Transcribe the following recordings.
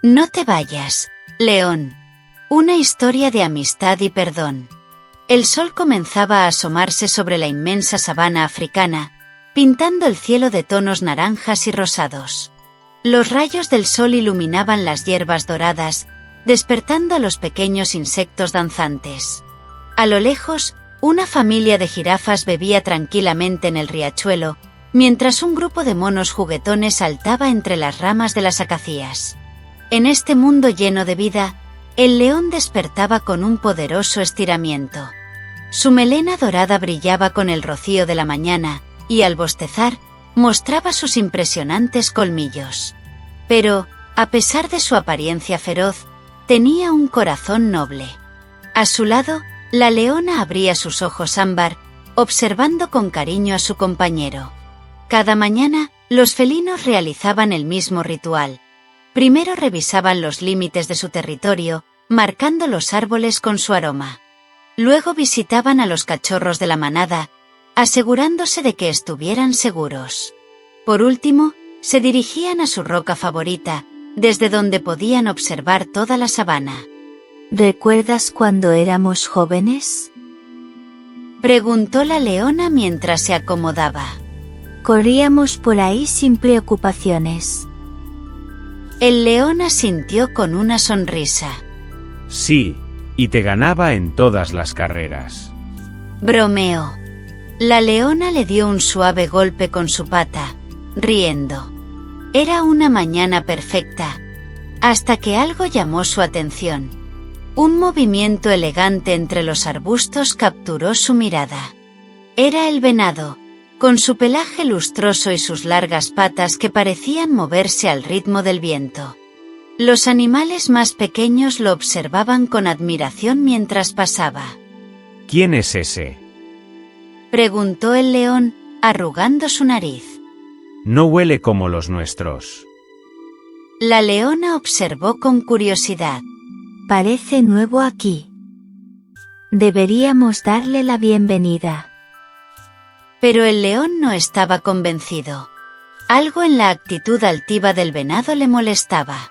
No te vayas, león. Una historia de amistad y perdón. El sol comenzaba a asomarse sobre la inmensa sabana africana, pintando el cielo de tonos naranjas y rosados. Los rayos del sol iluminaban las hierbas doradas, despertando a los pequeños insectos danzantes. A lo lejos, una familia de jirafas bebía tranquilamente en el riachuelo, mientras un grupo de monos juguetones saltaba entre las ramas de las acacias. En este mundo lleno de vida, el león despertaba con un poderoso estiramiento. Su melena dorada brillaba con el rocío de la mañana, y al bostezar, mostraba sus impresionantes colmillos. Pero, a pesar de su apariencia feroz, tenía un corazón noble. A su lado, la leona abría sus ojos ámbar, observando con cariño a su compañero. Cada mañana, los felinos realizaban el mismo ritual. Primero revisaban los límites de su territorio, marcando los árboles con su aroma. Luego visitaban a los cachorros de la manada, asegurándose de que estuvieran seguros. Por último, se dirigían a su roca favorita, desde donde podían observar toda la sabana. ¿Recuerdas cuando éramos jóvenes? Preguntó la leona mientras se acomodaba. Corríamos por ahí sin preocupaciones. El león asintió con una sonrisa. Sí, y te ganaba en todas las carreras. Bromeó. La leona le dio un suave golpe con su pata, riendo. Era una mañana perfecta, hasta que algo llamó su atención. Un movimiento elegante entre los arbustos capturó su mirada. Era el venado, con su pelaje lustroso y sus largas patas que parecían moverse al ritmo del viento. Los animales más pequeños lo observaban con admiración mientras pasaba. ¿Quién es ese? Preguntó el león, arrugando su nariz. No huele como los nuestros. La leona observó con curiosidad. Parece nuevo aquí. Deberíamos darle la bienvenida. Pero el león no estaba convencido. Algo en la actitud altiva del venado le molestaba.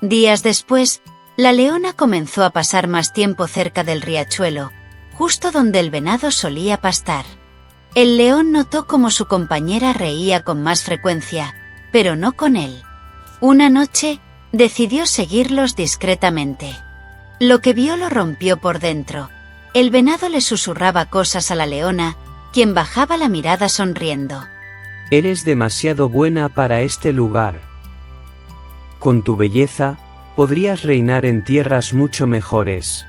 Días después, la leona comenzó a pasar más tiempo cerca del riachuelo, justo donde el venado solía pastar. El león notó cómo su compañera reía con más frecuencia, pero no con él. Una noche, decidió seguirlos discretamente. Lo que vio lo rompió por dentro. El venado le susurraba cosas a la leona, quien bajaba la mirada sonriendo. Eres demasiado buena para este lugar. Con tu belleza, podrías reinar en tierras mucho mejores.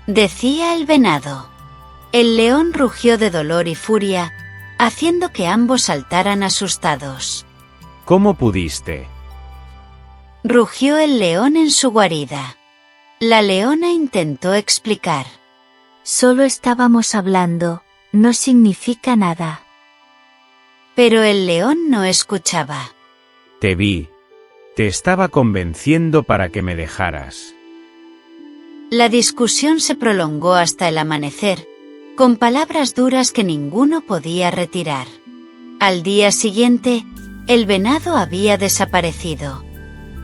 Decía el venado. El león rugió de dolor y furia, haciendo que ambos saltaran asustados. ¿Cómo pudiste? Rugió el león en su guarida. La leona intentó explicar. Solo estábamos hablando, no significa nada. Pero el león no escuchaba. Te vi. Te estaba convenciendo para que me dejaras. La discusión se prolongó hasta el amanecer, con palabras duras que ninguno podía retirar. Al día siguiente, el venado había desaparecido.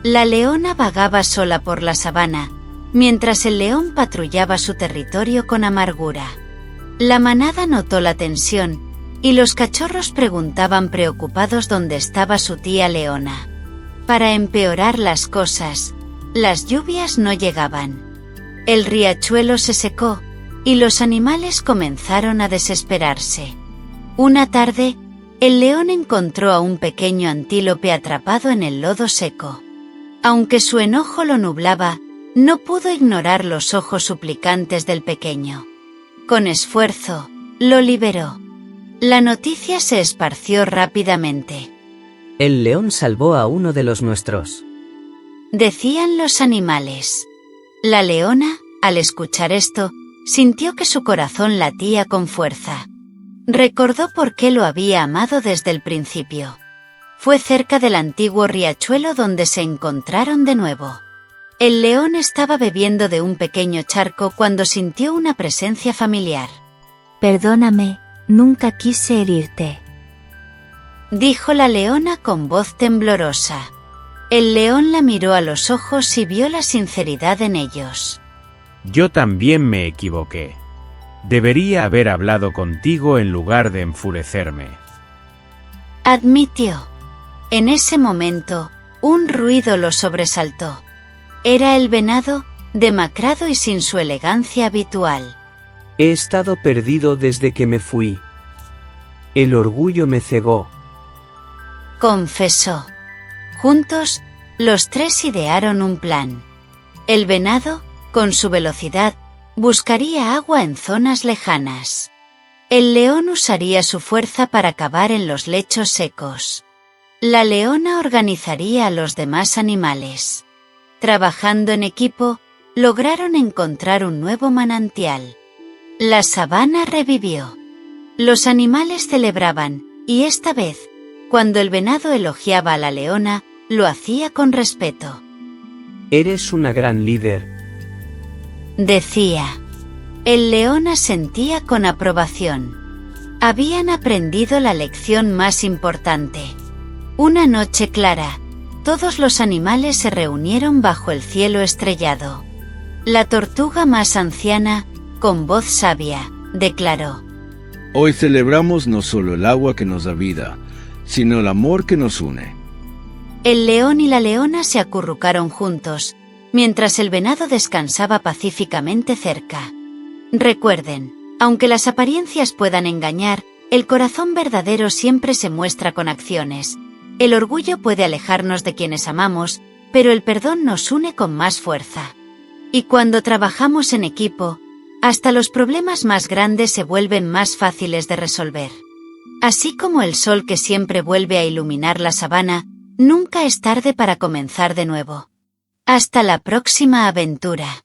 La leona vagaba sola por la sabana, mientras el león patrullaba su territorio con amargura. La manada notó la tensión, y los cachorros preguntaban preocupados dónde estaba su tía leona. Para empeorar las cosas, las lluvias no llegaban. El riachuelo se secó, y los animales comenzaron a desesperarse. Una tarde, el león encontró a un pequeño antílope atrapado en el lodo seco. Aunque su enojo lo nublaba, no pudo ignorar los ojos suplicantes del pequeño. Con esfuerzo, lo liberó. La noticia se esparció rápidamente. El león salvó a uno de los nuestros. Decían los animales. La leona, al escuchar esto, sintió que su corazón latía con fuerza. Recordó por qué lo había amado desde el principio. Fue cerca del antiguo riachuelo donde se encontraron de nuevo. El león estaba bebiendo de un pequeño charco cuando sintió una presencia familiar. Perdóname, nunca quise herirte. Dijo la leona con voz temblorosa. El león la miró a los ojos y vio la sinceridad en ellos. Yo también me equivoqué. Debería haber hablado contigo en lugar de enfurecerme. Admitió. En ese momento, un ruido lo sobresaltó. Era el venado, demacrado y sin su elegancia habitual. He estado perdido desde que me fui. El orgullo me cegó. Confesó. Juntos, los tres idearon un plan. El venado, con su velocidad, buscaría agua en zonas lejanas. El león usaría su fuerza para cavar en los lechos secos. La leona organizaría a los demás animales. Trabajando en equipo, lograron encontrar un nuevo manantial. La sabana revivió. Los animales celebraban, y esta vez, cuando el venado elogiaba a la leona, lo hacía con respeto. Eres una gran líder, decía. El león asentía con aprobación. Habían aprendido la lección más importante. Una noche clara, todos los animales se reunieron bajo el cielo estrellado. La tortuga más anciana, con voz sabia, declaró: Hoy celebramos no solo el agua que nos da vida, sino el amor que nos une. El león y la leona se acurrucaron juntos, mientras el venado descansaba pacíficamente cerca. Recuerden, aunque las apariencias puedan engañar, el corazón verdadero siempre se muestra con acciones. El orgullo puede alejarnos de quienes amamos, pero el perdón nos une con más fuerza. Y cuando trabajamos en equipo, hasta los problemas más grandes se vuelven más fáciles de resolver. Así como el sol que siempre vuelve a iluminar la sabana, nunca es tarde para comenzar de nuevo. Hasta la próxima aventura.